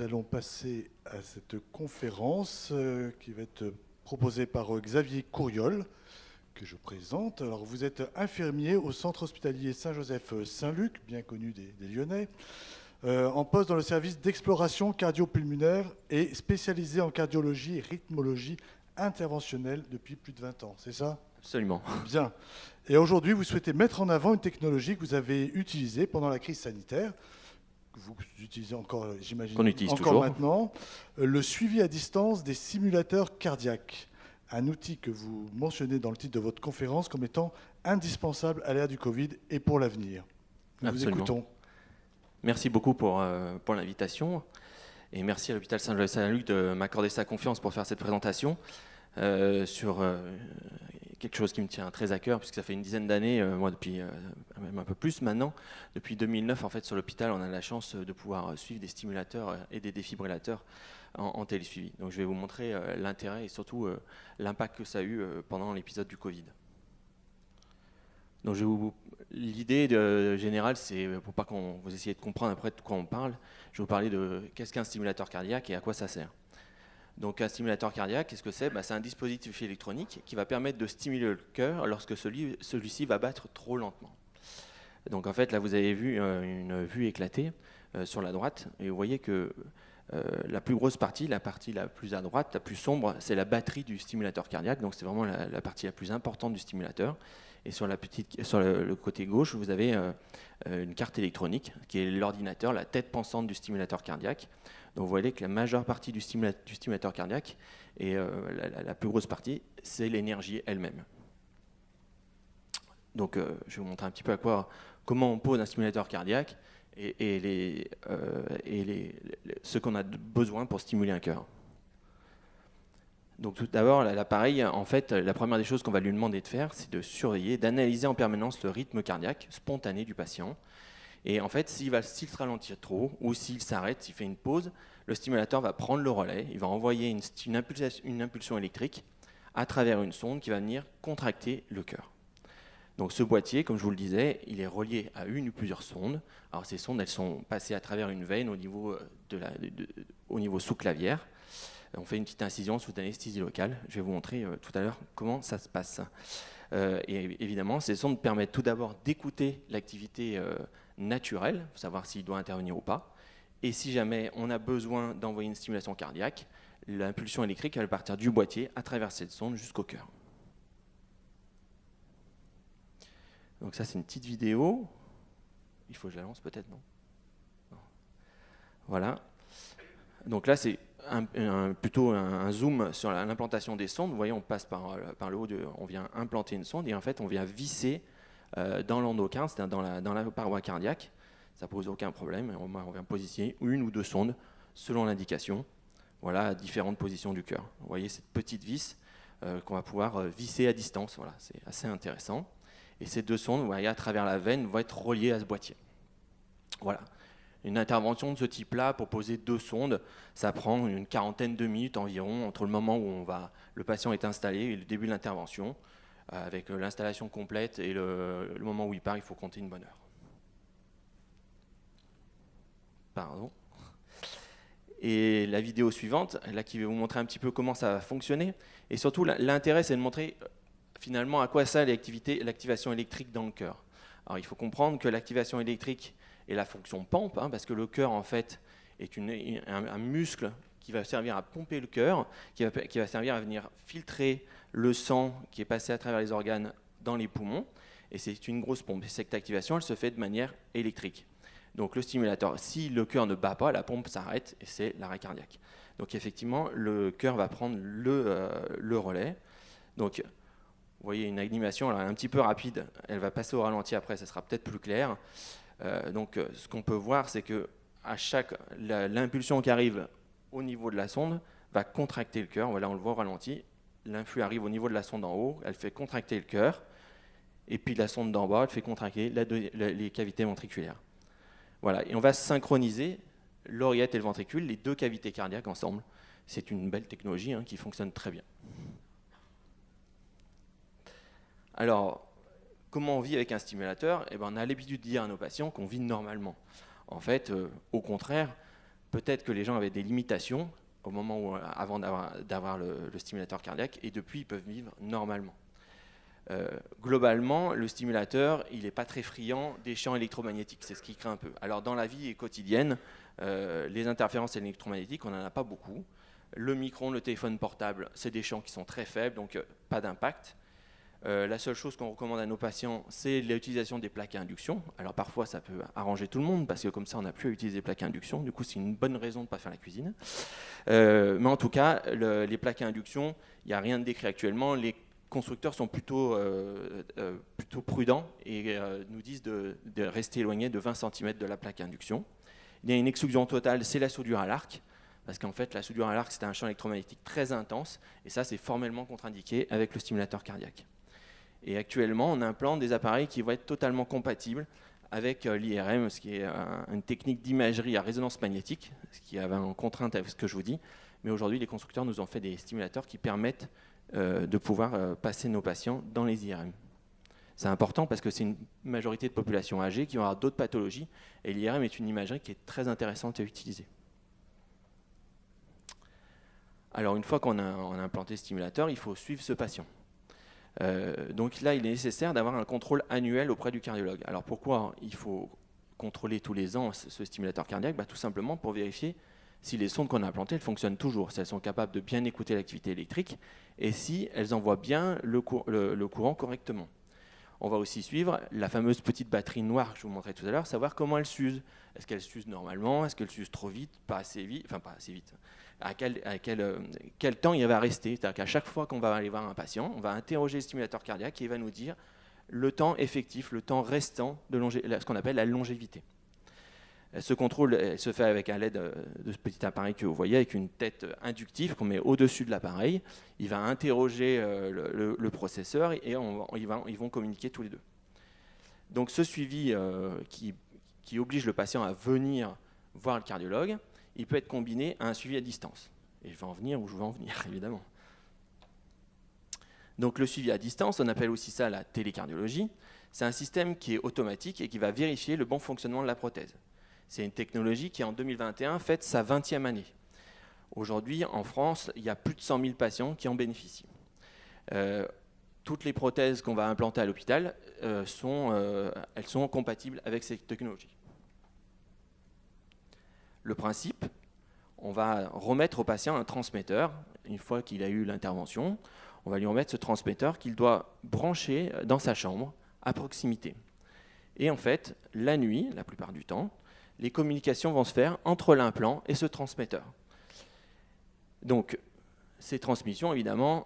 nous allons passer à cette conférence qui va être proposée par Xavier Courriol, que je présente. Alors, vous êtes infirmier au centre hospitalier Saint-Joseph-Saint-Luc, bien connu des Lyonnais, en poste dans le service d'exploration cardio-pulmonaire et spécialisé en cardiologie et rythmologie interventionnelle depuis plus de 20 ans, c'est ça? Absolument. Bien. Et aujourd'hui, vous souhaitez mettre en avant une technologie que vous avez utilisée pendant la crise sanitaire, que vous utilisez encore, j'imagine, Qu'on utilise encore toujours. maintenant, le suivi à distance des simulateurs cardiaques, un outil que vous mentionnez dans le titre de votre conférence comme étant indispensable à l'ère du Covid et pour l'avenir. Nous vous Absolument. écoutons. Merci beaucoup pour l'invitation et merci à l'hôpital Saint-Joseph-Saint-Luc de m'accorder sa confiance pour faire cette présentation sur quelque chose qui me tient très à cœur puisque ça fait une dizaine d'années, moi depuis même un peu plus maintenant, depuis 2009 en fait sur l'hôpital on a la chance de pouvoir suivre des stimulateurs et des défibrillateurs en télésuivi. Donc je vais vous montrer l'intérêt et surtout l'impact que ça a eu pendant l'épisode du Covid. Donc l'idée générale, c'est pour pas qu'on vous essayiez de comprendre après de quoi on parle, je vais vous parler de qu'est-ce qu'un stimulateur cardiaque et à quoi ça sert. Donc un stimulateur cardiaque, qu'est-ce que c'est? C'est un dispositif électronique qui va permettre de stimuler le cœur lorsque celui-ci va battre trop lentement. Donc en fait là vous avez vu une vue éclatée sur la droite et vous voyez que la plus grosse partie, la partie la plus à droite, la plus sombre, c'est la batterie du stimulateur cardiaque, donc c'est vraiment la partie la plus importante du stimulateur. Et sur le côté gauche, vous avez une carte électronique qui est l'ordinateur, la tête pensante du stimulateur cardiaque. Donc vous voyez que la majeure partie du stimulateur cardiaque et la plus grosse partie, c'est l'énergie elle-même. Donc je vais vous montrer un petit peu comment on pose un stimulateur cardiaque et ce qu'on a besoin pour stimuler un cœur. Donc tout d'abord, l'appareil, en fait, la première des choses qu'on va lui demander de faire, c'est de surveiller, d'analyser en permanence le rythme cardiaque spontané du patient. Et en fait, s'il se ralentit trop ou s'il s'arrête, s'il fait une pause, le stimulateur va prendre le relais, il va envoyer une impulsion électrique à travers une sonde qui va venir contracter le cœur. Donc ce boîtier, comme je vous le disais, il est relié à une ou plusieurs sondes. Alors ces sondes, elles sont passées à travers une veine au niveau sous-clavière. On fait une petite incision sous anesthésie locale. Je vais vous montrer tout à l'heure comment ça se passe. Et évidemment, ces sondes permettent tout d'abord d'écouter l'activité naturelle, savoir s'il doit intervenir ou pas. Et si jamais on a besoin d'envoyer une stimulation cardiaque, l'impulsion électrique elle va partir du boîtier à travers cette sonde jusqu'au cœur. Donc ça, c'est une petite vidéo. Il faut que je la lance peut-être, non? Voilà. Donc là, c'est plutôt un zoom sur l'implantation des sondes. Vous voyez, on passe par le haut, on vient implanter une sonde et en fait, on vient visser dans l'endocarde, c'est-à-dire dans la paroi cardiaque. Ça pose aucun problème. On vient positionner une ou deux sondes selon l'indication. Voilà, à différentes positions du cœur. Vous voyez cette petite vis qu'on va pouvoir visser à distance. Voilà, c'est assez intéressant. Et ces deux sondes, vous voyez, à travers la veine, vont être reliées à ce boîtier. Voilà. Une intervention de ce type-là, pour poser deux sondes, ça prend une quarantaine de minutes environ entre le moment où le patient est installé et le début de l'intervention. Avec l'installation complète et le moment où il part, il faut compter une bonne heure. Pardon. Et la vidéo suivante, là qui va vous montrer un petit peu comment ça va fonctionner. Et surtout, l'intérêt, c'est de montrer finalement à quoi sert l'activation électrique dans le cœur. Alors il faut comprendre que l'activation électrique et la fonction pompe, parce que le cœur en fait est un muscle qui va servir à pomper le cœur, qui va servir à venir filtrer le sang qui est passé à travers les organes dans les poumons, et c'est une grosse pompe. Et cette activation, elle se fait de manière électrique. Donc le stimulateur, si le cœur ne bat pas, la pompe s'arrête et c'est l'arrêt cardiaque. Donc effectivement, le cœur va prendre le relais. Donc vous voyez une animation, alors un petit peu rapide, elle va passer au ralenti après, ça sera peut-être plus clair. Donc ce qu'on peut voir, c'est que l'impulsion qui arrive au niveau de la sonde va contracter le cœur. Voilà, on le voit au ralenti. L'influx arrive au niveau de la sonde en haut, elle fait contracter le cœur. Et puis la sonde d'en bas, elle fait contracter les cavités ventriculaires. Voilà, et on va synchroniser l'oreillette et le ventricule, les deux cavités cardiaques ensemble. C'est une belle technologie qui fonctionne très bien. Alors, comment on vit avec un stimulateur? On a l'habitude de dire à nos patients qu'on vit normalement. En fait, au contraire, peut-être que les gens avaient des limitations au moment où, avant d'avoir le stimulateur cardiaque, et depuis, ils peuvent vivre normalement. Globalement, le stimulateur, il n'est pas très friand des champs électromagnétiques, c'est ce qui craint un peu. Alors dans la vie quotidienne, les interférences électromagnétiques, on n'en a pas beaucoup. Le micro-ondes, le téléphone portable, c'est des champs qui sont très faibles, donc pas d'impact. La seule chose qu'on recommande à nos patients, c'est l'utilisation des plaques à induction. Alors parfois, ça peut arranger tout le monde, parce que comme ça, on n'a plus à utiliser des plaques à induction. Du coup, c'est une bonne raison de ne pas faire la cuisine. Mais en tout cas, les plaques à induction, il n'y a rien de décrit actuellement. Les constructeurs sont plutôt prudents et nous disent de rester éloignés de 20 cm de la plaque à induction. Il y a une exclusion totale, c'est la soudure à l'arc, parce qu'en fait, la soudure à l'arc, c'est un champ électromagnétique très intense, et ça, c'est formellement contre-indiqué avec le stimulateur cardiaque. Et actuellement, on implante des appareils qui vont être totalement compatibles avec l'IRM, ce qui est une technique d'imagerie à résonance magnétique, ce qui avait en contrainte avec ce que je vous dis. Mais aujourd'hui, les constructeurs nous ont fait des stimulateurs qui permettent de pouvoir passer nos patients dans les IRM. C'est important parce que c'est une majorité de population âgée qui vont avoir d'autres pathologies, et l'IRM est une imagerie qui est très intéressante à utiliser. Alors une fois qu'on a implanté le stimulateur, il faut suivre ce patient. Donc là, il est nécessaire d'avoir un contrôle annuel auprès du cardiologue. Alors pourquoi il faut contrôler tous les ans ce stimulateur cardiaque? Tout simplement pour vérifier si les sondes qu'on a implantées elles fonctionnent toujours, si elles sont capables de bien écouter l'activité électrique et si elles envoient bien le courant correctement. On va aussi suivre la fameuse petite batterie noire que je vous montrais tout à l'heure, savoir comment elle s'use. Est-ce qu'elle s'use normalement? Est-ce qu'elle s'use trop vite? Pas assez vite? Enfin, pas assez vite. À quel temps il va rester? C'est-à-dire qu'à chaque fois qu'on va aller voir un patient, on va interroger le stimulateur cardiaque et il va nous dire le temps effectif, le temps restant de ce qu'on appelle la longévité. Ce contrôle se fait avec à l'aide de ce petit appareil que vous voyez, avec une tête inductive qu'on met au-dessus de l'appareil. Il va interroger le processeur et ils vont communiquer tous les deux. Donc ce suivi qui oblige le patient à venir voir le cardiologue, il peut être combiné à un suivi à distance. Et je vais en venir où je veux en venir, évidemment. Donc le suivi à distance, on appelle aussi ça la télécardiologie. C'est un système qui est automatique et qui va vérifier le bon fonctionnement de la prothèse. C'est une technologie qui, en 2021, fête sa 20e année. Aujourd'hui, en France, il y a plus de 100 000 patients qui en bénéficient. Toutes les prothèses qu'on va implanter à l'hôpital, elles sont compatibles avec cette technologie. Le principe, on va remettre au patient un transmetteur. Une fois qu'il a eu l'intervention, on va lui remettre ce transmetteur qu'il doit brancher dans sa chambre, à proximité. Et en fait, la nuit, la plupart du temps, les communications vont se faire entre l'implant et ce transmetteur. Donc, ces transmissions, évidemment,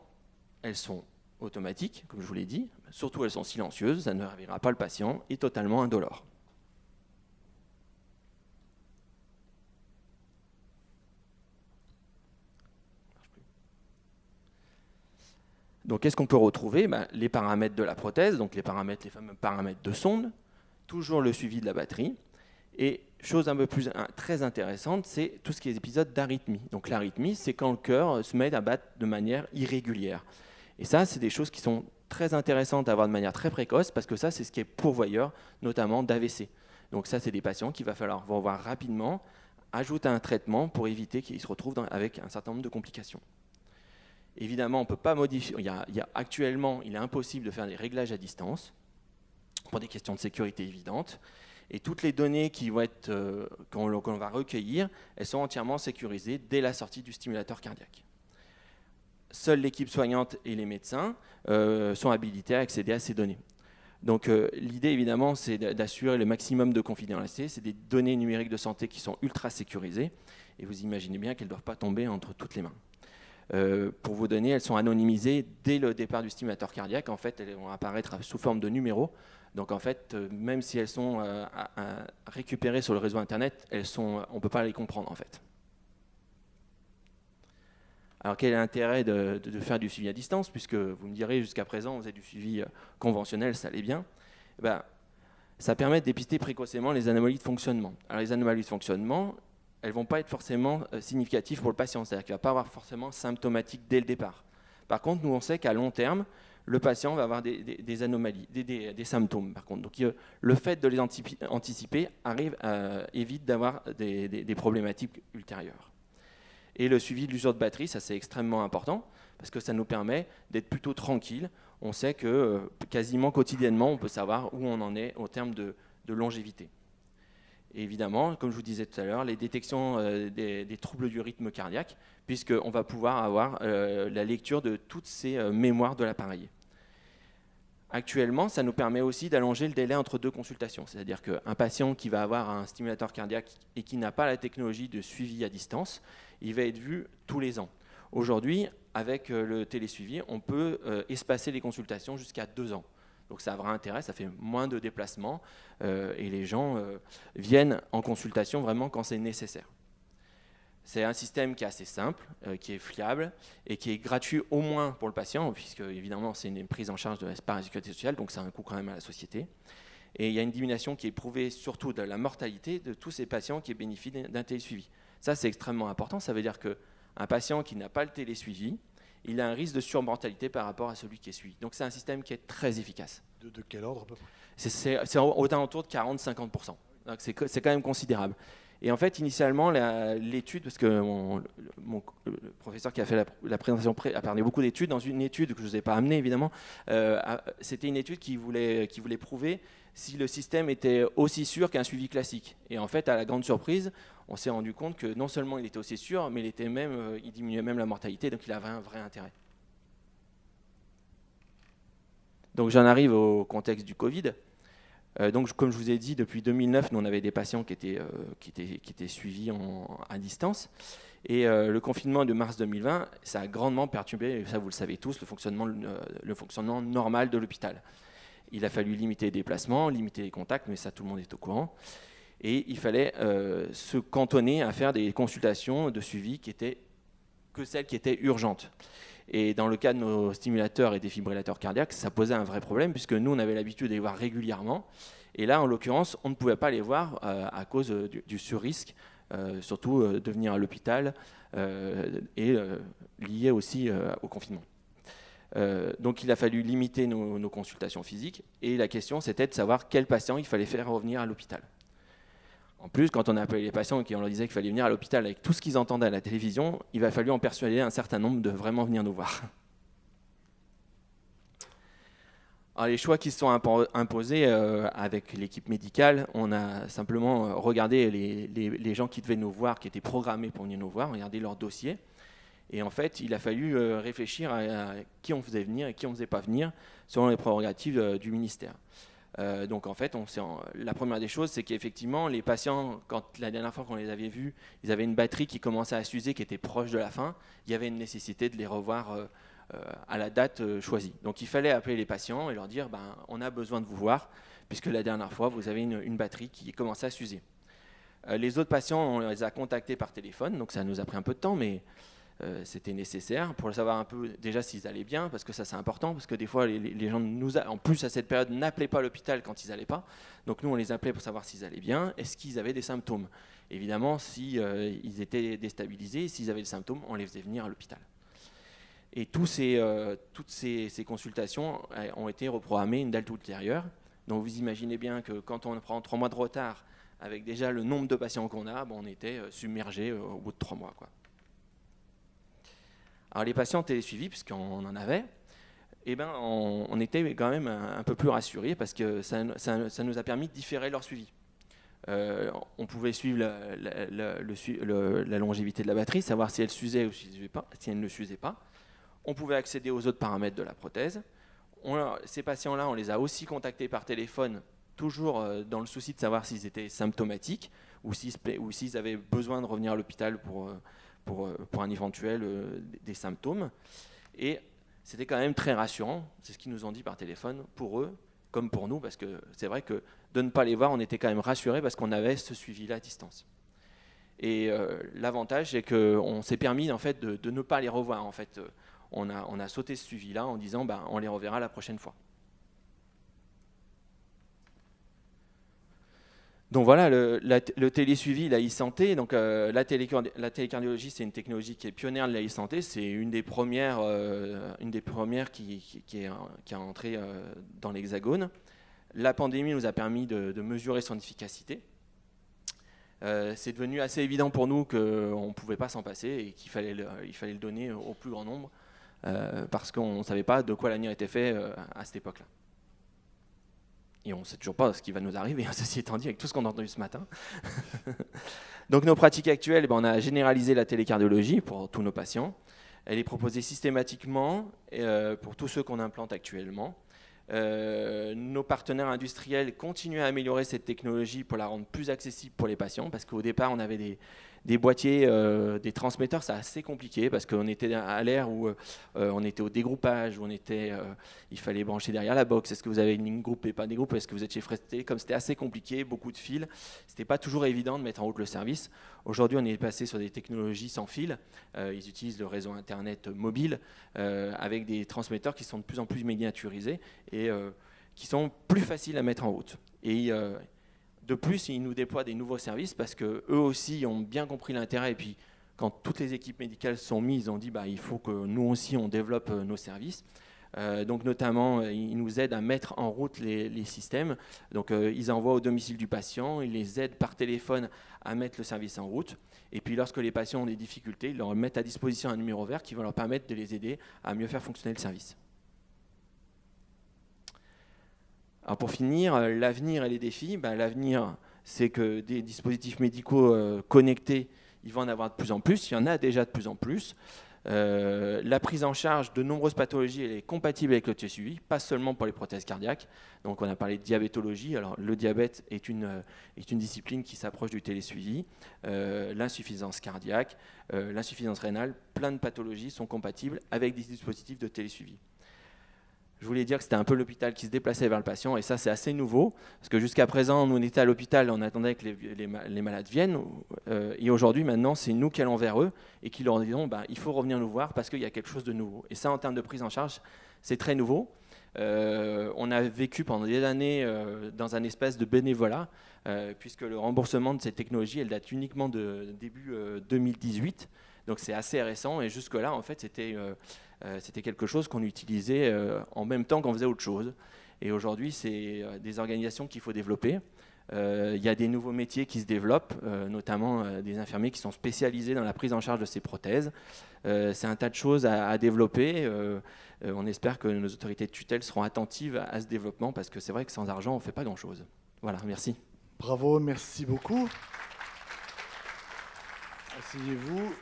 elles sont automatiques, comme je vous l'ai dit. Surtout, elles sont silencieuses, ça ne réveillera pas le patient, et totalement indolores. Donc, qu'est-ce qu'on peut retrouver? Les paramètres de la prothèse, donc les fameux paramètres de sonde, toujours le suivi de la batterie, et chose un peu plus très intéressante, c'est tout ce qui est épisode d'arythmie. Donc l'arythmie, c'est quand le cœur se met à battre de manière irrégulière. Et ça, c'est des choses qui sont très intéressantes à avoir de manière très précoce, parce que ça, c'est ce qui est pourvoyeur, notamment d'AVC. Donc ça, c'est des patients qu'il va falloir voir rapidement, ajouter un traitement pour éviter qu'ils se retrouvent avec un certain nombre de complications. Évidemment, on ne peut pas modifier. Actuellement, il est impossible de faire des réglages à distance pour des questions de sécurité évidentes. Et toutes les données qu'on va recueillir, elles sont entièrement sécurisées dès la sortie du stimulateur cardiaque. Seule l'équipe soignante et les médecins sont habilités à accéder à ces données. Donc l'idée, évidemment, c'est d'assurer le maximum de confidentialité. C'est des données numériques de santé qui sont ultra sécurisées. Et vous imaginez bien qu'elles ne doivent pas tomber entre toutes les mains. Pour vos données, elles sont anonymisées dès le départ du stimulateur cardiaque. En fait, elles vont apparaître sous forme de numéros. Donc en fait, même si elles sont récupérées sur le réseau Internet, on ne peut pas les comprendre en fait. Alors quel est l'intérêt de faire du suivi à distance? Puisque vous me direz, jusqu'à présent, on faisait du suivi conventionnel, ça allait bien. Ça permet de dépister précocement les anomalies de fonctionnement. Alors les anomalies de fonctionnement, elles ne vont pas être forcément significatives pour le patient, c'est-à-dire qu'il ne va pas avoir forcément symptomatique dès le départ. Par contre, nous, on sait qu'à long terme, le patient va avoir des anomalies, des symptômes par contre. Donc le fait de les anticiper évite d'avoir des problématiques ultérieures. Et le suivi de l'usure de batterie, ça c'est extrêmement important, parce que ça nous permet d'être plutôt tranquille. On sait que quasiment quotidiennement, on peut savoir où on en est en termes de longévité. Et évidemment, comme je vous disais tout à l'heure, les détections des troubles du rythme cardiaque, puisqu'on va pouvoir avoir la lecture de toutes ces mémoires de l'appareil. Actuellement, ça nous permet aussi d'allonger le délai entre deux consultations. C'est-à-dire qu'un patient qui va avoir un stimulateur cardiaque et qui n'a pas la technologie de suivi à distance, il va être vu tous les ans. Aujourd'hui, avec le télésuivi, on peut espacer les consultations jusqu'à 2 ans. Donc ça a un vrai intérêt, ça fait moins de déplacements et les gens viennent en consultation vraiment quand c'est nécessaire. C'est un système qui est assez simple, qui est fiable et qui est gratuit au moins pour le patient, puisque évidemment c'est une prise en charge par la sécurité sociale, donc ça a un coût quand même à la société. Et il y a une diminution qui est prouvée surtout de la mortalité de tous ces patients qui bénéficient d'un télésuivi. Ça c'est extrêmement important, ça veut dire qu'un patient qui n'a pas le télésuivi, il a un risque de surmortalité par rapport à celui qui est suivi. Donc c'est un système qui est très efficace. De quel ordre à peu près? C'est autour de 40-50%. Donc c'est quand même considérable. Et en fait, initialement, l'étude, parce que le professeur qui a fait la présentation a parlé beaucoup d'études, dans une étude que je ne vous ai pas amenée évidemment, c'était une étude qui voulait prouver si le système était aussi sûr qu'un suivi classique. Et en fait, à la grande surprise, on s'est rendu compte que non seulement il était aussi sûr, mais il diminuait même la mortalité, donc il avait un vrai intérêt. Donc j'en arrive au contexte du Covid. Donc, comme je vous ai dit, depuis 2009, nous on avait des patients qui étaient suivis à distance. Et le confinement de mars 2020, ça a grandement perturbé, ça vous le savez tous, le fonctionnement normal de l'hôpital. Il a fallu limiter les déplacements, limiter les contacts, mais ça tout le monde est au courant. Et il fallait se cantonner à faire des consultations de suivi que celles qui étaient urgentes. Et dans le cas de nos stimulateurs et défibrillateurs cardiaques, ça posait un vrai problème, puisque nous, on avait l'habitude de les voir régulièrement. Et là, en l'occurrence, on ne pouvait pas les voir à cause du surrisque, surtout de venir à l'hôpital et lié aussi au confinement. Donc il a fallu limiter nos consultations physiques. Et la question, c'était de savoir quel patient il fallait faire revenir à l'hôpital. En plus, quand on a appelé les patients et qu'on leur disait qu'il fallait venir à l'hôpital avec tout ce qu'ils entendaient à la télévision, il va falloir en persuader un certain nombre de vraiment venir nous voir. Alors, les choix qui se sont imposés avec l'équipe médicale, on a simplement regardé les gens qui devaient nous voir, qui étaient programmés pour venir nous voir, regardé leur dossier. Et en fait, il a fallu réfléchir à qui on faisait venir et qui on ne faisait pas venir, selon les prérogatives du ministère. Donc en fait, la première des choses, c'est qu'effectivement, les patients, la dernière fois qu'on les avait vus, ils avaient une batterie qui commençait à s'user, qui était proche de la fin. Il y avait une nécessité de les revoir à la date choisie. Donc il fallait appeler les patients et leur dire on a besoin de vous voir, puisque la dernière fois, vous avez une batterie qui commençait à s'user. Les autres patients, on les a contactés par téléphone, donc ça nous a pris un peu de temps, mais c'était nécessaire pour savoir un peu déjà s'ils allaient bien, parce que ça c'est important, parce que des fois les gens en plus à cette période n'appelaient pas l'hôpital quand ils n'allaient pas, donc nous on les appelait pour savoir s'ils allaient bien, est-ce qu'ils avaient des symptômes. Évidemment, si ils étaient déstabilisés, s'ils avaient des symptômes, on les faisait venir à l'hôpital. Et toutes ces consultations ont été reprogrammées une date ultérieure, donc vous imaginez bien que quand on prend 3 mois de retard, avec déjà le nombre de patients qu'on a, on était submergé au bout de 3 mois, quoi. Alors les patients télésuivis, puisqu'on en avait, on était quand même un peu plus rassurés parce que ça nous a permis de différer leur suivi. On pouvait suivre la longévité de la batterie, savoir si elle s'usait ou si elle ne s'usait pas. On pouvait accéder aux autres paramètres de la prothèse. Ces patients-là, on les a aussi contactés par téléphone, toujours dans le souci de savoir s'ils étaient symptomatiques ou s'ils avaient besoin de revenir à l'hôpital pour un éventuel des symptômes. Et c'était quand même très rassurant, c'est ce qu'ils nous ont dit par téléphone, pour eux comme pour nous, parce que c'est vrai que de ne pas les voir, on était quand même rassurés parce qu'on avait ce suivi-là à distance. Et l'avantage, c'est qu'on s'est permis en fait, de ne pas les revoir. En fait, on a sauté ce suivi-là en disant on les reverra la prochaine fois. Donc voilà, le télésuivi, la e-santé. Donc la télécardiologie, c'est une technologie qui est pionnière de la e-santé. C'est une des premières qui a entré dans l'Hexagone. La pandémie nous a permis de mesurer son efficacité. C'est devenu assez évident pour nous qu'on ne pouvait pas s'en passer et qu'il fallait le donner au plus grand nombre parce qu'on ne savait pas de quoi l'avenir était fait à cette époque-là. Et on ne sait toujours pas ce qui va nous arriver, ceci étant dit, avec tout ce qu'on a entendu ce matin. Donc nos pratiques actuelles, on a généralisé la télécardiologie pour tous nos patients. Elle est proposée systématiquement pour tous ceux qu'on implante actuellement. Nos partenaires industriels continuent à améliorer cette technologie pour la rendre plus accessible pour les patients, parce qu'au départ, on avait des boîtiers, des transmetteurs, c'est assez compliqué, parce qu'on était à l'ère où on était au dégroupage, où il fallait brancher derrière la box. Est-ce que vous avez une ligne groupée, pas des groupes? Est-ce que vous êtes chez Fret Télécom? C'était assez compliqué, beaucoup de fils. C'était pas toujours évident de mettre en route le service. Aujourd'hui, on est passé sur des technologies sans fil. Ils utilisent le réseau Internet mobile avec des transmetteurs qui sont de plus en plus miniaturisés et qui sont plus faciles à mettre en route. Et de plus, ils nous déploient des nouveaux services parce qu'eux aussi ont bien compris l'intérêt. Et puis, quand toutes les équipes médicales sont mises, ils ont dit il faut que nous aussi, on développe nos services. Donc, notamment, ils nous aident à mettre en route les systèmes. Donc, ils envoient au domicile du patient, ils les aident par téléphone à mettre le service en route. Et puis, lorsque les patients ont des difficultés, ils leur mettent à disposition un numéro vert qui va leur permettre de les aider à mieux faire fonctionner le service. Alors pour finir, l'avenir et les défis. L'avenir, c'est que des dispositifs médicaux connectés, il va en avoir de plus en plus. Il y en a déjà de plus en plus. La prise en charge de nombreuses pathologies, elle est compatible avec le télésuivi, pas seulement pour les prothèses cardiaques. Donc on a parlé de diabétologie. Alors le diabète est une discipline qui s'approche du télésuivi. L'insuffisance cardiaque, l'insuffisance rénale, plein de pathologies sont compatibles avec des dispositifs de télésuivi. Je voulais dire que c'était un peu l'hôpital qui se déplaçait vers le patient, et ça c'est assez nouveau, parce que jusqu'à présent, nous on était à l'hôpital, on attendait que les malades viennent, et aujourd'hui maintenant c'est nous qui allons vers eux, et qui leur disons il faut revenir nous voir parce qu'il y a quelque chose de nouveau. Et ça en termes de prise en charge, c'est très nouveau. On a vécu pendant des années dans un espace de bénévolat, puisque le remboursement de cette technologie, elle date uniquement de début 2018, donc c'est assez récent, et jusque-là en fait c'était quelque chose qu'on utilisait en même temps qu'on faisait autre chose. Et aujourd'hui, c'est des organisations qu'il faut développer. Il y a des nouveaux métiers qui se développent, notamment des infirmiers qui sont spécialisés dans la prise en charge de ces prothèses. C'est un tas de choses à développer. On espère que nos autorités de tutelle seront attentives à ce développement, parce que c'est vrai que sans argent, on ne fait pas grand-chose. Voilà, merci. Bravo, merci beaucoup. Asseyez-vous.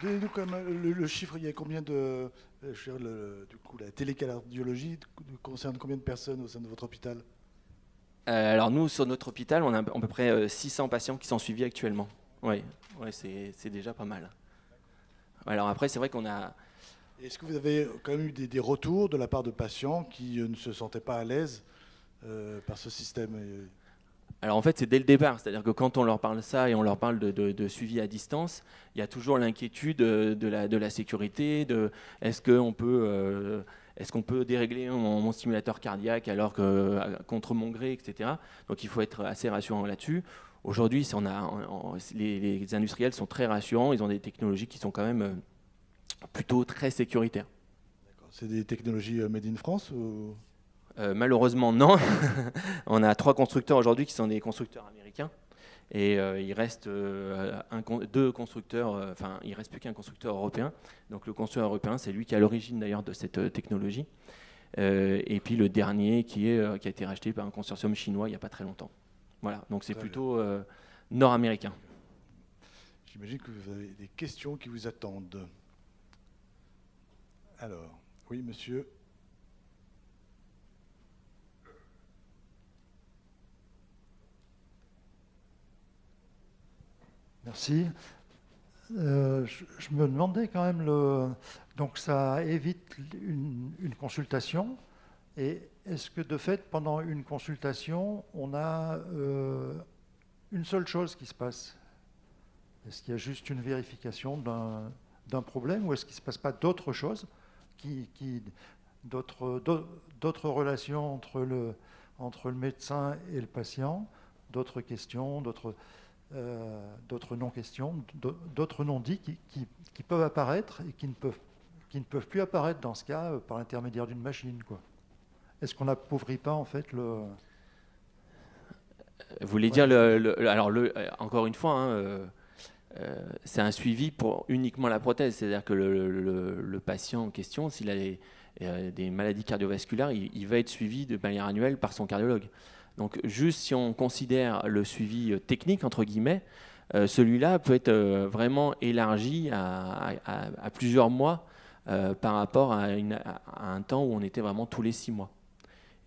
Donnez-nous quand même le chiffre, il y a combien de... du coup, la télécardiologie concerne combien de personnes au sein de votre hôpital? Alors nous, sur notre hôpital, on a à peu près 600 patients qui sont suivis actuellement. Oui, c'est déjà pas mal. Alors après, c'est vrai qu'on a... Est-ce que vous avez quand même eu des retours de la part de patients qui ne se sentaient pas à l'aise par ce système? Alors en fait, c'est dès le départ, c'est-à-dire que quand on leur parle ça et on leur parle de suivi à distance, il y a toujours l'inquiétude de la sécurité, de est-ce qu'on peut dérégler mon stimulateur cardiaque alors que contre mon gré, etc. Donc il faut être assez rassurant là-dessus. Aujourd'hui, les industriels sont très rassurants, ils ont des technologies qui sont quand même plutôt très sécuritaires. C'est des technologies made in France ou... Malheureusement, non. On a 3 constructeurs aujourd'hui qui sont des constructeurs américains. Et il reste 2 constructeurs, il ne reste plus qu'un constructeur européen. Donc le constructeur européen, c'est lui qui est à l'origine d'ailleurs de cette technologie. Et puis le dernier qui a été racheté par un consortium chinois il n'y a pas très longtemps. Voilà, donc c'est plutôt nord-américain. J'imagine que vous avez des questions qui vous attendent. Alors, oui, monsieur. Merci. Je me demandais quand même, donc ça évite une consultation, et est-ce que de fait, pendant une consultation, on a une seule chose qui se passe? Est-ce qu'il y a juste une vérification d'un problème, ou est-ce qu'il ne se passe pas d'autres choses, d'autres relations entre le médecin et le patient, d'autres questions, d'autres non-questions, d'autres non-dits qui peuvent apparaître et qui ne peuvent plus apparaître dans ce cas par l'intermédiaire d'une machine, quoi. Est-ce qu'on n'appauvrit pas en fait le... Vous voulez dire, encore une fois, hein, c'est un suivi pour uniquement la prothèse, c'est-à-dire que le patient en question, s'il a des maladies cardiovasculaires, il va être suivi de manière annuelle par son cardiologue. Donc juste si on considère le suivi technique, entre guillemets, celui-là peut être vraiment élargi à plusieurs mois par rapport à un temps où on était vraiment tous les 6 mois.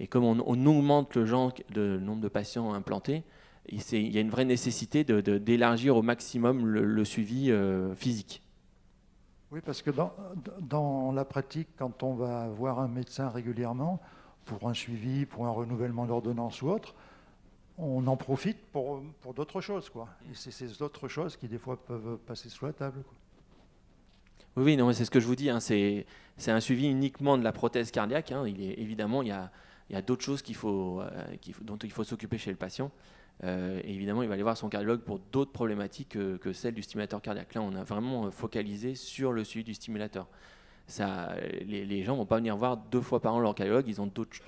Et comme on augmente le nombre de patients implantés, il y a une vraie nécessité d'élargir au maximum le suivi physique. Oui, parce que dans la pratique, quand on va voir un médecin régulièrement, pour un suivi, pour un renouvellement d'ordonnance ou autre, on en profite pour d'autres choses, quoi. Et c'est ces autres choses qui, des fois, peuvent passer sous la table, quoi. Oui, non, c'est ce que je vous dis, hein, c'est un suivi uniquement de la prothèse cardiaque. Hein. Évidemment, il y a d'autres choses dont il faut s'occuper chez le patient. Et évidemment, il va aller voir son cardiologue pour d'autres problématiques que celles du stimulateur cardiaque. Là, on a vraiment focalisé sur le suivi du stimulateur. Les gens ne vont pas venir voir 2 fois par an leur cardiologue.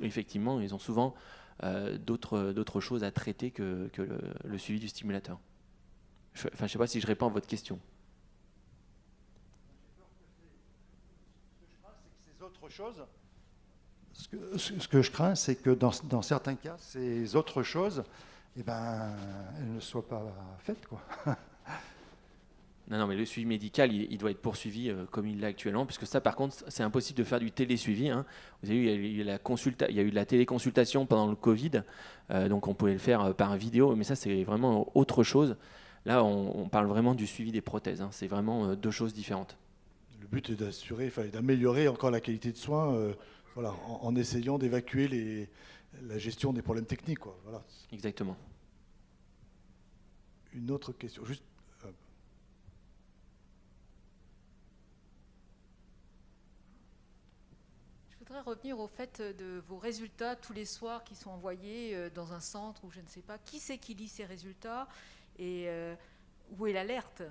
Effectivement, ils ont souvent d'autres choses à traiter que le suivi du stimulateur. Je ne sais pas si je réponds à votre question. Autre chose. Ce que je crains, c'est que dans certains cas, ces autres choses, elles ne soient pas faites, quoi. Non, mais le suivi médical, il doit être poursuivi comme il l'est actuellement, parce que ça, par contre, c'est impossible de faire du télésuivi. Hein. Vous avez vu, il y a eu de la téléconsultation pendant le Covid, donc on pouvait le faire par vidéo, mais ça, c'est vraiment autre chose. Là, on parle vraiment du suivi des prothèses. Hein. C'est vraiment 2 choses différentes. Le but est d'améliorer encore la qualité de soins en essayant d'évacuer la gestion des problèmes techniques, quoi. Voilà. Exactement. Une autre question. Juste, Je voudrais revenir au fait de vos résultats tous les soirs qui sont envoyés dans un centre ou je ne sais pas. Qui c'est qui lit ces résultats et où est l'alerte?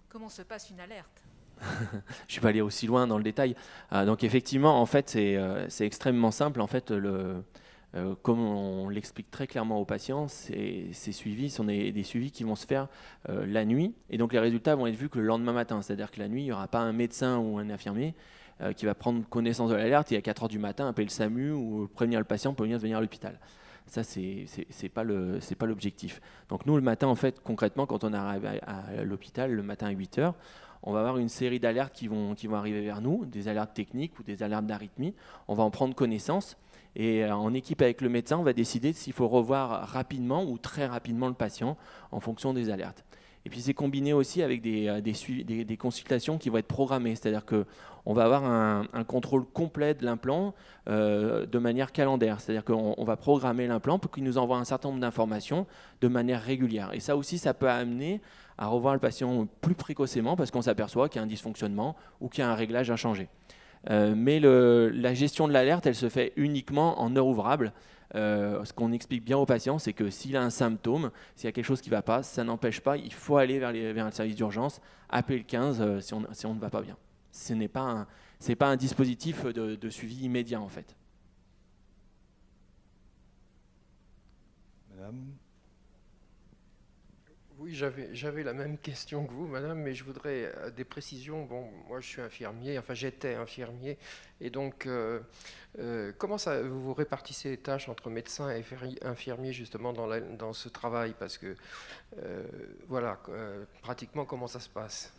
Comment se passe une alerte? Je ne suis pas allé aussi loin dans le détail. Donc effectivement, en fait, c'est extrêmement simple. En fait, comme on l'explique très clairement aux patients, ces suivis sont des suivis qui vont se faire la nuit. Et donc les résultats vont être vus que le lendemain matin. C'est-à-dire que la nuit, il n'y aura pas un médecin ou un infirmier qui va prendre connaissance de l'alerte et à 4h du matin appeler le SAMU ou prévenir le patient pour venir à l'hôpital. Ça, c'est pas l'objectif. Donc nous, le matin, en fait, concrètement, quand on arrive à l'hôpital, le matin à 8h, on va avoir une série d'alertes qui vont arriver vers nous, des alertes techniques ou des alertes d'arythmie. On va en prendre connaissance et en équipe avec le médecin, on va décider s'il faut revoir rapidement ou très rapidement le patient en fonction des alertes. Et puis c'est combiné aussi avec des consultations qui vont être programmées, c'est-à-dire qu'on va avoir un contrôle complet de l'implant de manière calendaire, c'est-à-dire qu'on va programmer l'implant pour qu'il nous envoie un certain nombre d'informations de manière régulière. Et ça aussi, ça peut amener à revoir le patient plus précocement parce qu'on s'aperçoit qu'il y a un dysfonctionnement ou qu'il y a un réglage à changer. Mais la gestion de l'alerte, elle se fait uniquement en heure ouvrable. Ce qu'on explique bien aux patients, c'est que s'il a un symptôme, s'il y a quelque chose qui ne va pas, ça n'empêche pas, il faut aller vers le service d'urgence, appeler le 15 si on ne va pas bien. Ce n'est pas un dispositif de suivi immédiat en fait. Madame. Oui, j'avais la même question que vous, madame, mais je voudrais des précisions. Bon, moi, je suis infirmier, enfin, j'étais infirmier, et donc, comment ça, vous répartissez les tâches entre médecins et infirmiers, justement, dans ce travail? Parce que, pratiquement, comment ça se passe?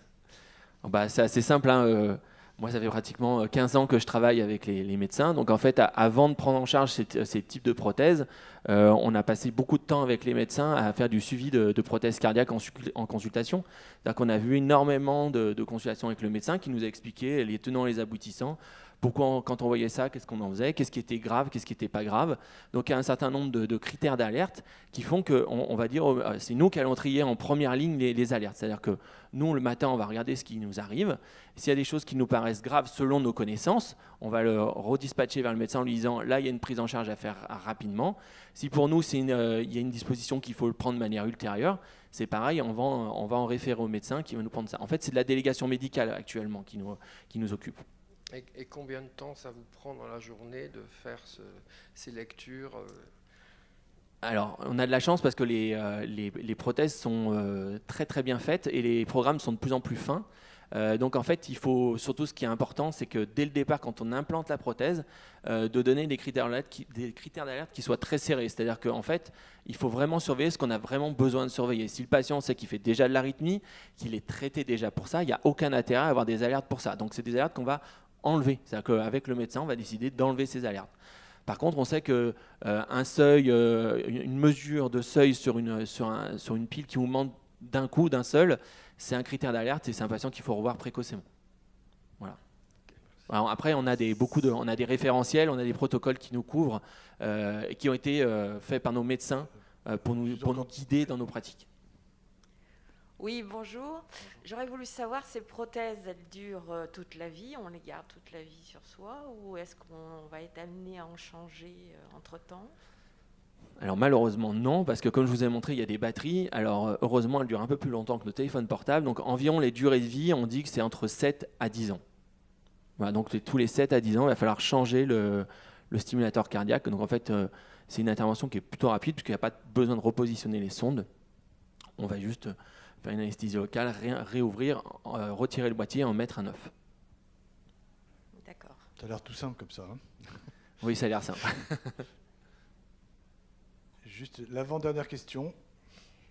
C'est assez simple, hein, moi, ça fait pratiquement 15 ans que je travaille avec les médecins. Donc, en fait, avant de prendre en charge ces types de prothèses, on a passé beaucoup de temps avec les médecins à faire du suivi de prothèses cardiaques en consultation. C'est-à-dire qu'on a vu énormément de consultations avec le médecin qui nous a expliqué les tenants et les aboutissants pourquoi, quand on voyait ça, qu'est-ce qu'on en faisait, qu'est-ce qui était grave, qu'est-ce qui n'était pas grave. Donc il y a un certain nombre de critères d'alerte qui font qu'on va dire, c'est nous qui allons trier en première ligne les alertes. C'est-à-dire que nous, le matin, on va regarder ce qui nous arrive. S'il y a des choses qui nous paraissent graves selon nos connaissances, on va le redispatcher vers le médecin en lui disant, là, il y a une prise en charge à faire rapidement. Si pour nous, il y a une disposition qu'il faut le prendre de manière ultérieure, c'est pareil, on va en référer au médecin qui va nous prendre ça. En fait, c'est de la délégation médicale actuellement qui nous occupe. Et combien de temps ça vous prend dans la journée de faire ces lectures Alors, on a de la chance parce que les prothèses sont très très bien faites et les programmes sont de plus en plus fins. Donc en fait, il faut surtout, ce qui est important, c'est que dès le départ, quand on implante la prothèse, de donner des critères d'alerte qui soient très serrés. C'est-à-dire qu'en fait, il faut vraiment surveiller ce qu'on a vraiment besoin de surveiller. Si le patient sait qu'il fait déjà de l'arythmie, qu'il est traité déjà pour ça, il n'y a aucun intérêt à avoir des alertes pour ça. Donc c'est des alertes qu'on va enlever. C'est-à-dire qu'avec le médecin, on va décider d'enlever ces alertes. Par contre, on sait que un seuil, une mesure de seuil sur une pile qui augmente d'un coup, d'un seul, c'est un critère d'alerte et c'est un patient qu'il faut revoir précocement. Voilà. Alors après, on a des référentiels, on a des protocoles qui nous couvrent et qui ont été faits par nos médecins pour nous guider dans nos pratiques. Oui, bonjour. J'aurais voulu savoir, ces prothèses, elles durent toute la vie, on les garde toute la vie sur soi, ou est-ce qu'on va être amené à en changer entre-temps ? Alors malheureusement non, parce que comme je vous ai montré, il y a des batteries. Alors heureusement, elles durent un peu plus longtemps que nos téléphones portables. Donc environ les durées de vie, on dit que c'est entre 7 à 10 ans. Voilà, donc tous les 7 à 10 ans, il va falloir changer le stimulateur cardiaque. Donc en fait, c'est une intervention qui est plutôt rapide, puisqu'il n'y a pas besoin de repositionner les sondes. On va juste faire une anesthésie locale, réouvrir, retirer le boîtier et en mettre un neuf. D'accord. Ça a l'air tout simple comme ça. Hein. Oui, ça a l'air simple. Juste l'avant-dernière question.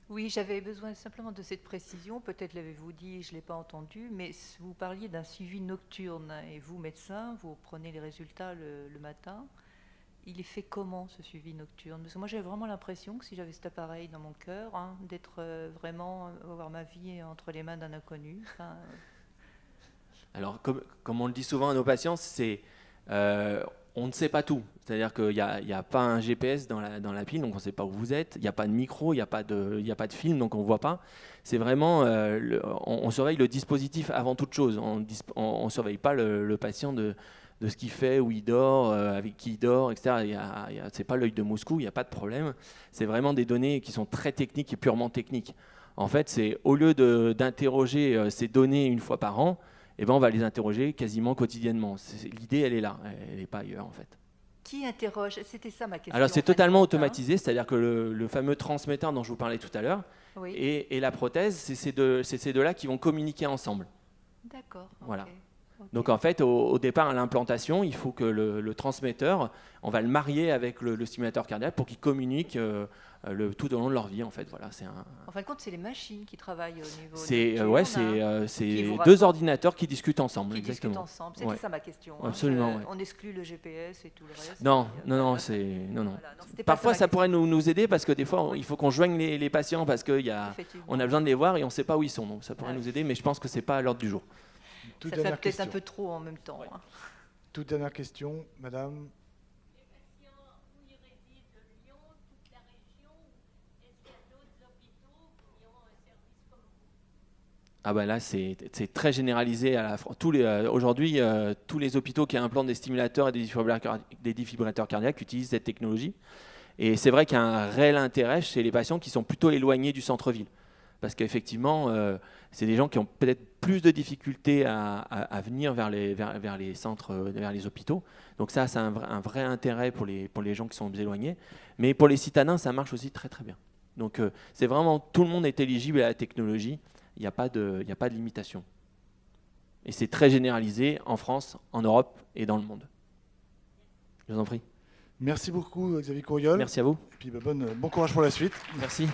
Oui, j'avais besoin simplement de cette précision. Peut-être l'avez-vous dit, je ne l'ai pas entendu, mais vous parliez d'un suivi nocturne. Et vous, médecin, vous prenez les résultats le matin. Il est fait comment, ce suivi nocturne? Parce que moi, j'avais vraiment l'impression que si j'avais cet appareil dans mon cœur, d'être vraiment, avoir ma vie entre les mains d'un inconnu. Enfin, Alors, comme on le dit souvent à nos patients, c'est on ne sait pas tout. C'est-à-dire qu'il n'y a pas un GPS dans la pile, donc on ne sait pas où vous êtes. Il n'y a pas de micro, il n'y a pas de film, donc on ne voit pas. C'est vraiment, on surveille le dispositif avant toute chose. On ne surveille pas le patient de ce qu'il fait, où il dort, avec qui il dort, etc. Ce n'est pas l'œil de Moscou, il n'y a pas de problème. C'est vraiment des données qui sont très techniques et purement techniques. En fait, c'est au lieu d'interroger ces données une fois par an, eh ben, on va les interroger quasiment quotidiennement. L'idée, elle est là, elle n'est pas ailleurs en fait. qui interroge? C'était ça ma question. Alors c'est totalement automatisé, c'est-à-dire que le fameux transmetteur dont je vous parlais tout à l'heure Oui. et la prothèse, c'est ces deux-là qui vont communiquer ensemble. D'accord. Voilà. ok. Donc en fait, au départ, à l'implantation, il faut que le transmetteur, on va le marier avec le stimulateur cardiaque pour qu'il communique tout au long de leur vie. En fait, voilà, En fin de compte, c'est les machines qui travaillent au niveau. C'est qui vous deux racontent, ordinateurs qui discutent ensemble. qui exactement. discutent ensemble. C'était Ouais. ça ma question. Absolument, ouais. On exclut le GPS et tout le reste. Non, et, non, non, voilà. c'est non, non. Voilà, non, c'était pas Parfois, ma ça question. pourrait nous aider parce que des fois, il faut qu'on joigne les patients parce qu'on Effectivement. a besoin de les voir et on ne sait pas où ils sont. Donc ça pourrait Ouais. nous aider, mais je pense que c'est pas à l'ordre du jour. Toute Ça fait dernière peut-être un question. peu trop en même temps. hein. Toute dernière question, madame. Ah bah là, c'est très généralisé. Aujourd'hui, tous les hôpitaux qui implantent des stimulateurs et des défibrillateurs cardiaques utilisent cette technologie. Et c'est vrai qu'il y a un réel intérêt chez les patients qui sont plutôt éloignés du centre-ville. Parce qu'effectivement, c'est des gens qui ont peut-être plus de difficultés à venir vers les centres, vers les hôpitaux. Donc ça, c'est un vrai intérêt pour les gens qui sont éloignés. Mais pour les citadins, ça marche aussi très très bien. Donc c'est vraiment, tout le monde est éligible à la technologie. Il n'y a pas de limitation. Et c'est très généralisé en France, en Europe et dans le monde. Je vous en prie. Merci beaucoup, Xavier Courriol. Merci à vous. Et puis bon courage pour la suite. Merci.